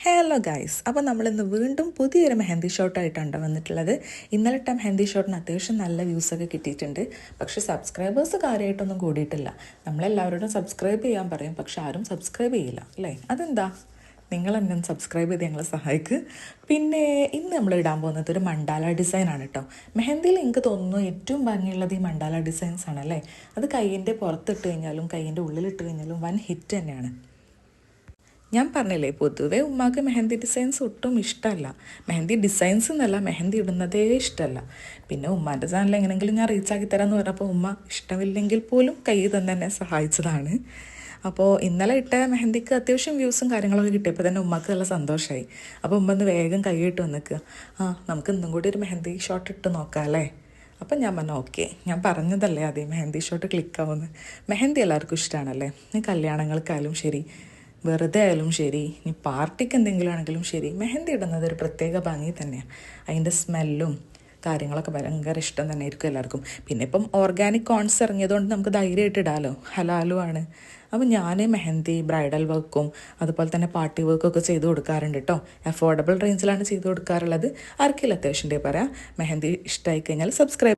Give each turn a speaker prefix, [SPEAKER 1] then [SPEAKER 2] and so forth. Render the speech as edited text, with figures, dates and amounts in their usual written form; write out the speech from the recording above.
[SPEAKER 1] Hello guys, അപ്പോൾ നമ്മളിന്ന് വീണ്ടും പുതിയൊരു മെഹന്തി ഷോട്ടായിട്ടാണ് വന്നിട്ടുള്ളത്. ഇന്നലത്തെ മെഹന്തി ഷോട്ടിന് അത്യാവശ്യം നല്ല വ്യൂസൊക്കെ കിട്ടിയിട്ടുണ്ട്. പക്ഷേ സബ്സ്ക്രൈബേഴ്സ് കാര്യമായിട്ടൊന്നും കൂടിയിട്ടില്ല. നമ്മളെല്ലാവരോടും സബ്സ്ക്രൈബ് ചെയ്യാൻ പറയും, പക്ഷെ ആരും സബ്സ്ക്രൈബ് ചെയ്യില്ല അല്ലേ? അതെന്താ? നിങ്ങൾ എന്നെ സബ്സ്ക്രൈബ് ചെയ്ത് ഞങ്ങളെ സഹായിക്ക്. പിന്നെ ഇന്ന് നമ്മൾ ഇടാൻ പോകുന്നത് ഒരു മണ്ടാല ഡിസൈനാണ് കേട്ടോ. മെഹന്തിയിൽ എനിക്ക് തോന്നുന്നു ഏറ്റവും ഭംഗിയുള്ളത് ഈ മണ്ടാല ഡിസൈൻസ് ആണല്ലേ. അത് കൈയിൻ്റെ പുറത്തിട്ട് കഴിഞ്ഞാലും കൈയിൻ്റെ ഉള്ളിലിട്ട് കഴിഞ്ഞാലും വൻ ഹിറ്റ് തന്നെയാണ്. ഞാൻ പറഞ്ഞില്ലേ, പൊതുവേ ഉമ്മാക്ക് മെഹന്തി ഡിസൈൻസ് ഒട്ടും ഇഷ്ടമല്ല. മെഹന്തി ഡിസൈൻസ് എന്നല്ല, മെഹന്തി ഇടുന്നതേ ഇഷ്ടമല്ല. പിന്നെ ഉമ്മാൻ്റെ ചാനൽ എങ്ങനെയെങ്കിലും ഞാൻ റീച്ചാക്കി തരാമെന്ന് പറഞ്ഞപ്പോൾ ഉമ്മ ഇഷ്ടമില്ലെങ്കിൽ പോലും കൈ തന്നെ എന്നെ സഹായിച്ചതാണ്. അപ്പോൾ ഇന്നലെ ഇട്ട മെഹന്തിക്ക് അത്യാവശ്യം വ്യൂസും കാര്യങ്ങളൊക്കെ കിട്ടിയപ്പോൾ തന്നെ ഉമ്മക്ക് നല്ല സന്തോഷമായി. അപ്പോൾ ഉമ്മ ഒന്ന് വേഗം കൈയിട്ട് വന്നിക്കുക, നമുക്ക് ഇന്നും കൂടി ഒരു മെഹന്തി ഷോട്ട് ഇട്ട് നോക്കാം അല്ലേ. അപ്പം ഞാൻ പറഞ്ഞു ഓക്കെ. ഞാൻ പറഞ്ഞതല്ലേ ആദ്യം മെഹന്തി ഷോട്ട് ക്ലിക്കാവുന്നത്. മെഹന്തി എല്ലാവർക്കും ഇഷ്ടമാണല്ലേ. കല്യാണങ്ങൾക്കായാലും ശരി, വെറുതെ ആയാലും ശരി, ഇനി പാർട്ടിക്ക് എന്തെങ്കിലും ആണെങ്കിലും ശരി, മെഹന്തി ഇടുന്നത് ഒരു പ്രത്യേക ഭംഗി തന്നെയാണ്. അതിൻ്റെ സ്മെല്ലും കാര്യങ്ങളൊക്കെ ഭയങ്കര ഇഷ്ടം തന്നെ ആയിരിക്കും എല്ലാവർക്കും. പിന്നെ ഇപ്പം ഓർഗാനിക് കോൺസ് ഇറങ്ങിയതുകൊണ്ട് നമുക്ക് ധൈര്യമായിട്ട് ഇടാമല്ലോ, ഹലാലും ആണ്. അപ്പം ഞാൻ മെഹന്തി ബ്രൈഡൽ വർക്കും അതുപോലെ തന്നെ പാർട്ടി വർക്കൊക്കെ ചെയ്ത് കൊടുക്കാറുണ്ട് കേട്ടോ. അഫോർഡബിൾ റേഞ്ചിലാണ് ചെയ്ത് കൊടുക്കാറുള്ളത്. ആർക്കെങ്കിലും അത്യാവശ്യം പറയാം. മെഹന്തി ഇഷ്ടമായി കഴിഞ്ഞാൽ സബ്സ്ക്രൈബ്